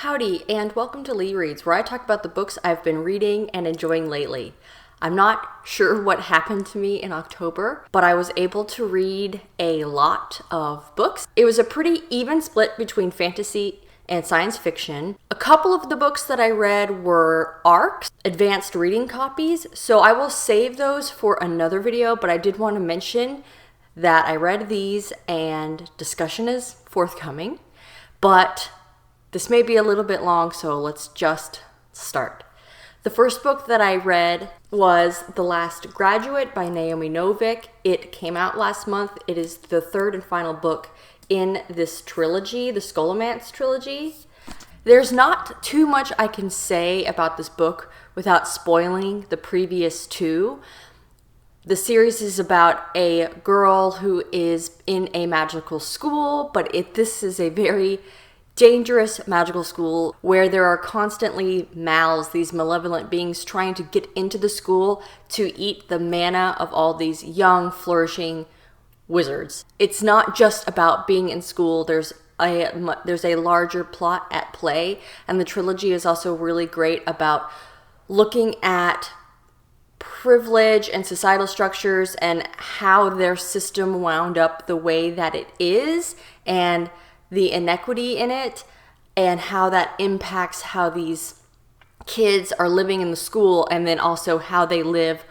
Howdy, and welcome to LeeReads, where I talk about the books I've been reading and enjoying lately. I'm not sure what happened to me in October, but I was able to read a lot of books. It was a pretty even split between fantasy and science fiction. A couple of the books that I read were ARCs, advanced reading copies, so I will save those for another video, but I did want to mention that I read these and discussion is forthcoming, but this may be a little bit long, so let's just start. The first book that I read was The Last Graduate by Naomi Novik. It came out last month. It is the third and final book in this trilogy, the Scholomance trilogy. There's not too much I can say about this book without spoiling the previous two. The series is about a girl who is in a magical school, but this is a very dangerous magical school where there are constantly mals, these malevolent beings trying to get into the school to eat the mana of all these young, flourishing wizards. It's not just about being in school. There's a larger plot at play, and the trilogy is also really great about looking at privilege and societal structures and how their system wound up the way that it is, and the inequity in it, and how that impacts how these kids are living in the school, and then also how they live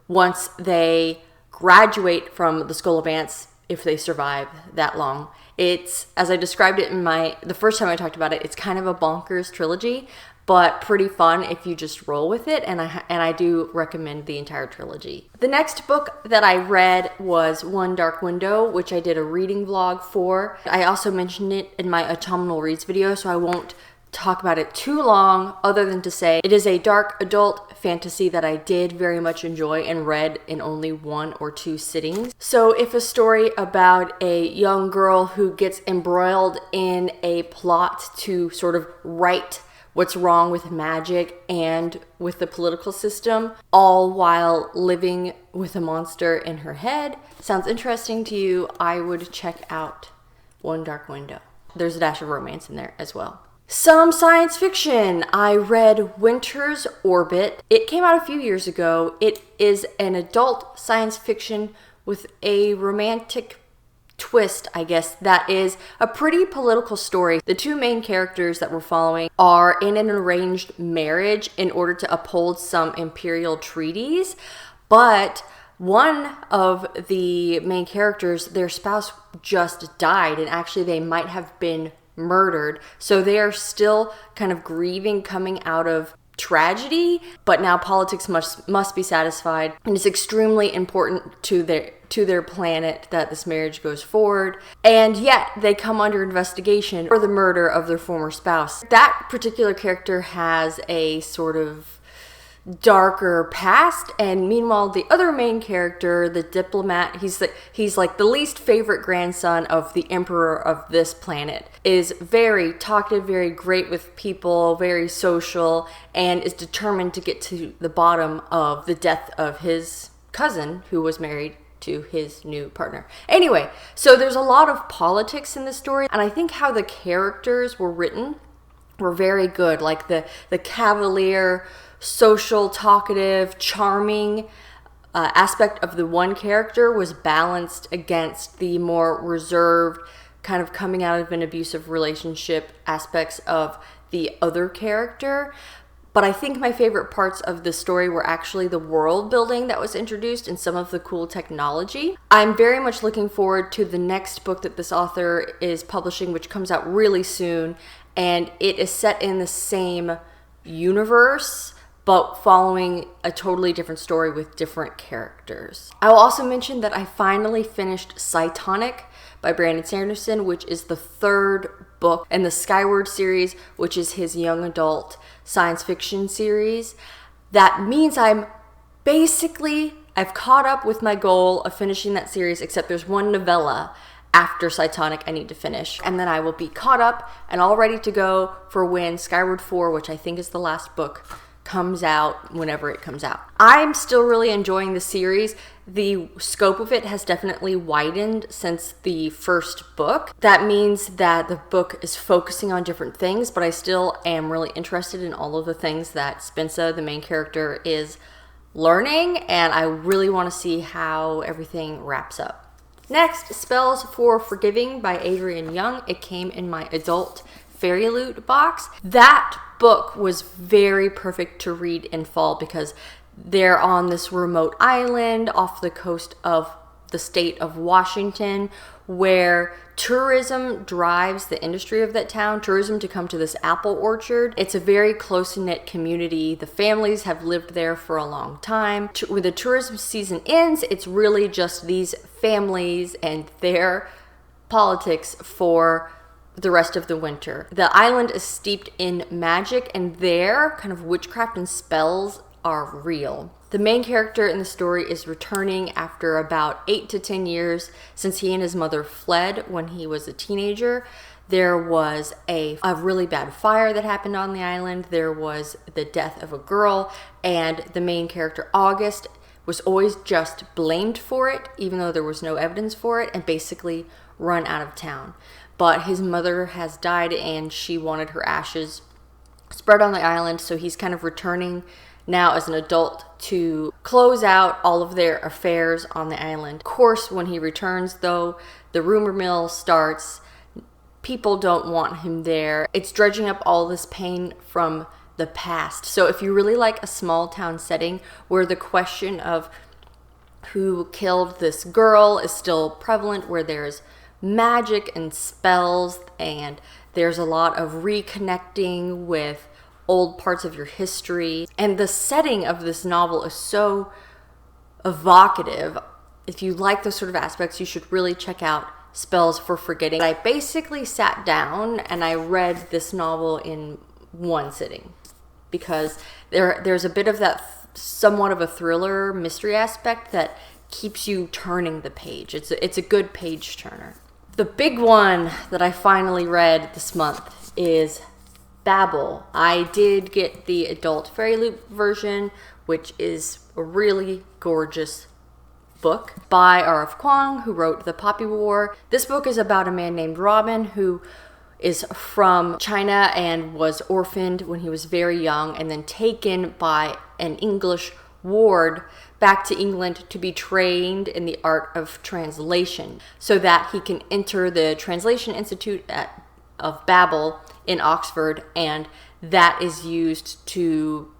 once they graduate from the Scholomance, if they survive that long. It's, as I described it in the first time I talked about it, it's kind of a bonkers trilogy, but pretty fun if you just roll with it, and I do recommend the entire trilogy. The next book that I read was One Dark Window, which I did a reading vlog for. I also mentioned it in my autumnal reads video, so I won't talk about it too long, other than to say it is a dark adult fantasy that I did very much enjoy and read in only 1 or 2 sittings. So if a story about a young girl who gets embroiled in a plot to sort of right what's wrong with magic and with the political system, all while living with a monster in her head, sounds interesting to you, I would check out One Dark Window. There's a dash of romance in there as well. Some science fiction. I read Winter's Orbit. It came out a few years ago. It is an adult science fiction with a romantic twist, I guess, that is a pretty political story. The 2 main characters that we're following are in an arranged marriage in order to uphold some imperial treaties, but one of the main characters, their spouse just died, and actually they might have been murdered, so they are still kind of grieving, coming out of tragedy, but now politics must be satisfied, and it's extremely important to their planet that this marriage goes forward, and yet they come under investigation for the murder of their former spouse. That particular character has a sort of darker past, and meanwhile the other main character, the diplomat, he's like the least favorite grandson of the emperor of this planet, is very talkative, very great with people, very social, and is determined to get to the bottom of the death of his cousin who was married to his new partner. Anyway, so there's a lot of politics in this story, and I think how the characters were written were very good. Like the cavalier, social, talkative, charming aspect of the one character was balanced against the more reserved, kind of coming out of an abusive relationship aspects of the other character. But I think my favorite parts of the story were actually the world building that was introduced and some of the cool technology. I'm very much looking forward to the next book that this author is publishing, which comes out really soon, and it is set in the same universe, but following a totally different story with different characters. I will also mention that I finally finished Cytonic by Sanderson, which is the 3rd book in the Skyward series, which is his young adult science fiction series. That means I've caught up with my goal of finishing that series, except there's one novella after Cytonic I need to finish, and then I will be caught up and all ready to go for when Skyward 4, which I think is the last book, comes out whenever it comes out. I'm still really enjoying the series. The scope of it has definitely widened since the first book. That means that the book is focusing on different things, but I still am really interested in all of the things that Spensa, the main character, is learning, and I really want to see how everything wraps up. Next, Spells for Forgiving by Adrienne Young. It came in my adult Fairy Loot box. That book was very perfect to read in fall because they're on this remote island off the coast of the state of Washington, where tourism drives the industry of that town, tourism to come to this apple orchard. It's a very close-knit community. The families have lived there for a long time. When the tourism season ends, it's really just these families and their politics for the rest of the winter. The island is steeped in magic, and their kind of witchcraft and spells are real. The main character in the story is returning after about 8 to 10 years since he and his mother fled when he was a teenager. There was a really bad fire that happened on the island. There was the death of a girl, and the main character, August, was always just blamed for it, even though there was no evidence for it, and basically run out of town. But his mother has died, and she wanted her ashes spread on the island, so he's kind of returning now as an adult to close out all of their affairs on the island. Of course, when he returns, though, the rumor mill starts. People don't want him there. It's dredging up all this pain from the past. So if you really like a small town setting where the question of who killed this girl is still prevalent, where there's magic and spells and there's a lot of reconnecting with old parts of your history, and the setting of this novel is so evocative. If you like those sort of aspects, you should really check out Spells for Forgetting. I basically sat down and I read this novel in one sitting because there's a bit of that somewhat of a thriller mystery aspect that keeps you turning the page. It's a good page turner. The big one that I finally read this month is BABEL. I did get the adult Fairy Loop version, which is a really gorgeous book by RF Kuang, who wrote The Poppy War. This book is about a man named Robin who is from China and was orphaned when he was very young and then taken by an English ward back to England to be trained in the art of translation so that he can enter the Translation Institute of BABEL in Oxford, and that is used to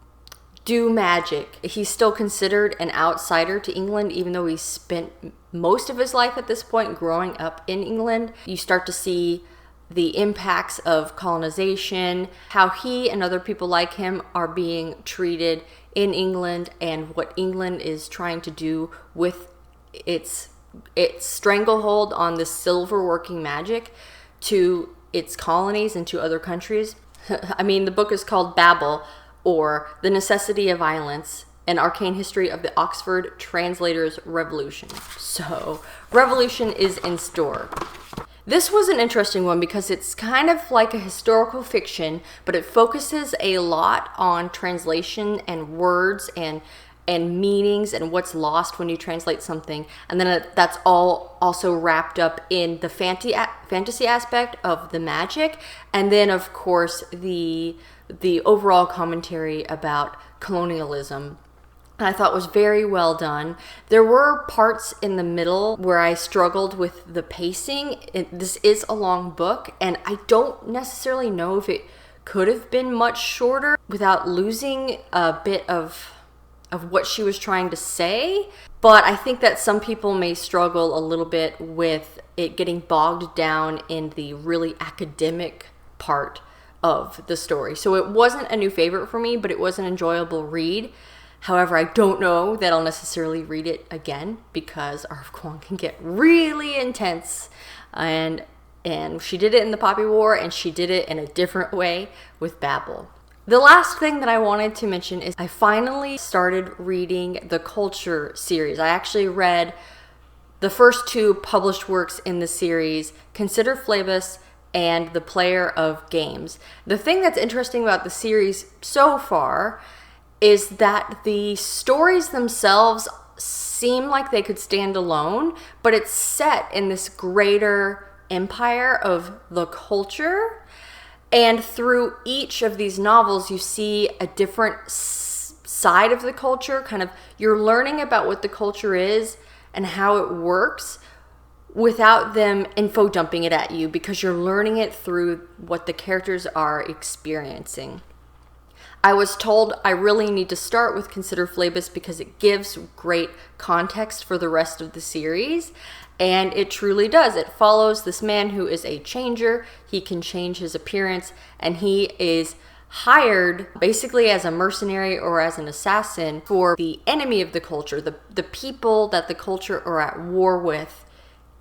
do magic. He's still considered an outsider to England, even though he spent most of his life at this point growing up in England. You start to see the impacts of colonization, how he and other people like him are being treated in England, and what England is trying to do with its stranglehold on this silver working magic to its colonies and to other countries. I mean, the book is called BABEL, or The Necessity of Violence, an Arcane History of the Oxford Translators' Revolution. So, revolution is in store. This was an interesting one because it's kind of like a historical fiction, but it focuses a lot on translation and words and meanings and what's lost when you translate something. And then that's all also wrapped up in the fantasy aspect of the magic. And then, of course, the overall commentary about colonialism I thought was very well done. There were parts in the middle where I struggled with the pacing. This is a long book, and I don't necessarily know if it could have been much shorter without losing a bit of what she was trying to say. But I think that some people may struggle a little bit with it getting bogged down in the really academic part of the story. So it wasn't a new favorite for me, but it was an enjoyable read. However, I don't know that I'll necessarily read it again because RF Kuang can get really intense, and she did it in The Poppy War, and she did it in a different way with BABEL. The last thing that I wanted to mention is I finally started reading the Culture series. I actually read the first two published works in the series, Consider Phlebas and The Player of Games. The thing that's interesting about the series so far is that the stories themselves seem like they could stand alone, but it's set in this greater empire of the culture. And through each of these novels, you see a different side of the culture. Kind of, you're learning about what the culture is and how it works without them info dumping it at you, because you're learning it through what the characters are experiencing. I was told I really need to start with Consider Phlebas because it gives great context for the rest of the series. And it truly does. It follows this man who is a changer. He can change his appearance, and he is hired basically as a mercenary or as an assassin for the enemy of the culture, the people that the culture are at war with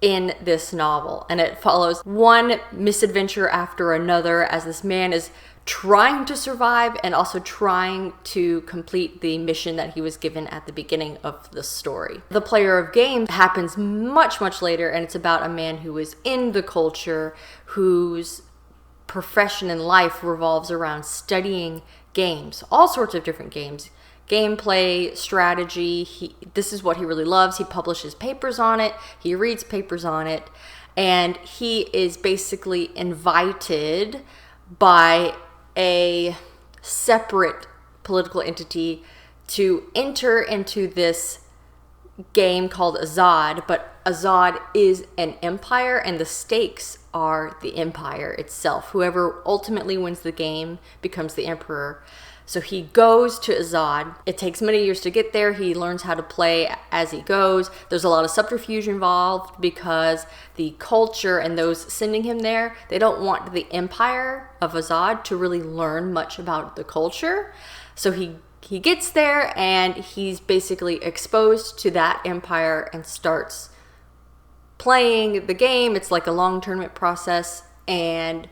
in this novel. And it follows one misadventure after another as this man is trying to survive and also trying to complete the mission that he was given at the beginning of the story. The Player of Games happens much, much later, and it's about a man who is in the culture, whose profession in life revolves around studying games, all sorts of different games, gameplay, strategy. This is what he really loves. He publishes papers on it. He reads papers on it. And he is basically invited by a separate political entity to enter into this game called Azad, but Azad is an empire and the stakes are the empire itself. Whoever ultimately wins the game becomes the emperor. So he goes to Azad. It takes many years to get there. He learns how to play as he goes. There's a lot of subterfuge involved because the culture and those sending him there, they don't want the empire of Azad to really learn much about the culture. So he gets there and he's basically exposed to that empire and starts playing the game. It's like a long tournament process and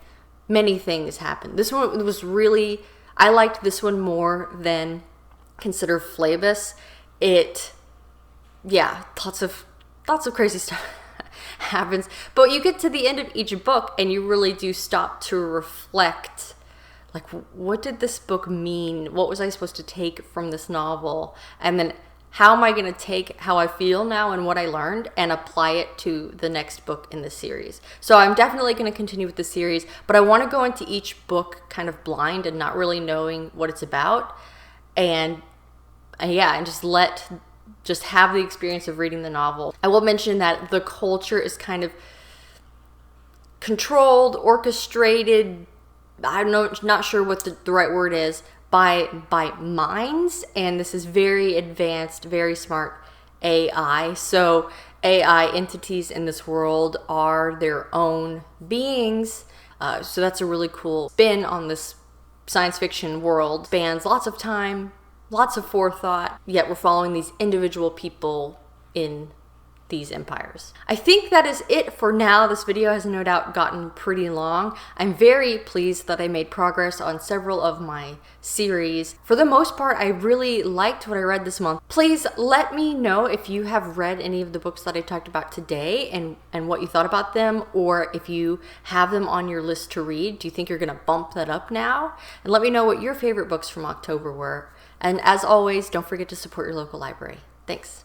many things happen. This one was really, I liked this one more than Consider Phlebas. Lots of crazy stuff happens. But you get to the end of each book and you really do stop to reflect, like, what did this book mean? What was I supposed to take from this novel? And then how am I going to take how I feel now and what I learned and apply it to the next book in the series? So I'm definitely going to continue with the series, but I want to go into each book kind of blind and not really knowing what it's about. And just have the experience of reading the novel. I will mention that the culture is kind of controlled, orchestrated, not sure what the right word is, by minds, and this is very advanced, very smart AI. So AI entities in this world are their own beings. So that's a really cool spin on this science fiction world. Spans lots of time, lots of forethought, yet we're following these individual people in these empires. I think that is it for now. This video has no doubt gotten pretty long. I'm very pleased that I made progress on several of my series. For the most part, I really liked what I read this month. Please let me know if you have read any of the books that I talked about today and what you thought about them, or if you have them on your list to read. Do you think you're gonna bump that up now? And let me know what your favorite books from October were. And as always, don't forget to support your local library. Thanks.